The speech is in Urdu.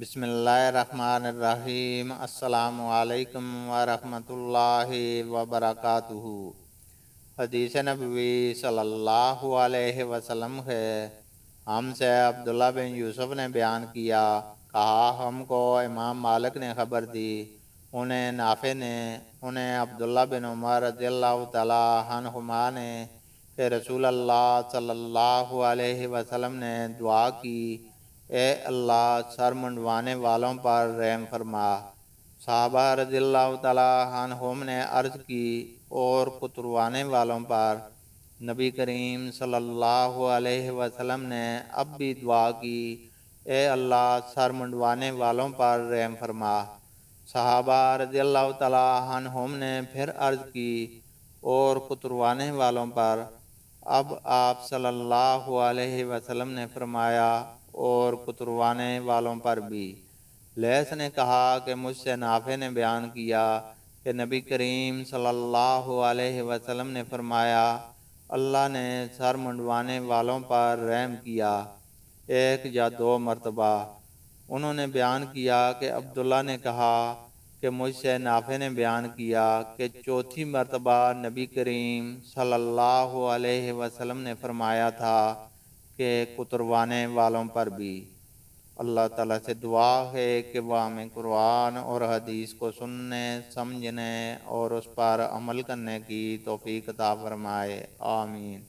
بسم اللہ الرحمن الرحیم۔ السلام علیکم ورحمۃ اللہ وبرکاتہ۔ حدیث نبوی صلی اللہ علیہ وسلم ہے، ہم سے عبداللہ بن یوسف نے بیان کیا، کہا ہم کو امام مالک نے خبر دی، انہیں نافع نے، انہیں عبداللہ بن عمر رضی اللہ تعالی عنہما نے کہ رسول اللہ صلی اللہ علیہ وسلم نے دعا کی، اے اللہ سر منڈوانے والوں پر رحم فرما۔ صحابہ رضی اللہ تعالیٰ عنہم نے عرض کی، اور کتروانے والوں پر؟ نبی کریم صلی اللہ علیہ وسلم نے اب بھی دعا کی، اے اللہ سر منڈوانے والوں پر رحم فرما۔ صحابہ رضی اللہ تعالیٰ عنہم نے پھر عرض کی، اور کتروانے والوں پر؟ اب آپ صلی اللہ علیہ وسلم نے فرمایا، اور کتروانے والوں پر بھی۔ لیث نے کہا کہ مجھ سے نافع نے بیان کیا کہ نبی کریم صلی اللہ علیہ وسلم نے فرمایا، اللہ نے سر منڈوانے والوں پر رحم کیا، ایک یا دو مرتبہ۔ انہوں نے بیان کیا کہ عبداللہ نے کہا کہ مجھ سے نافع نے بیان کیا کہ چوتھی مرتبہ نبی کریم صلی اللہ علیہ وسلم نے فرمایا تھا کہ کتروانے والوں پر بھی۔ اللہ تعالیٰ سے دعا ہے کہ وہ ہمیں قرآن اور حدیث کو سننے، سمجھنے اور اس پر عمل کرنے کی توفیق عطا فرمائے، آمین۔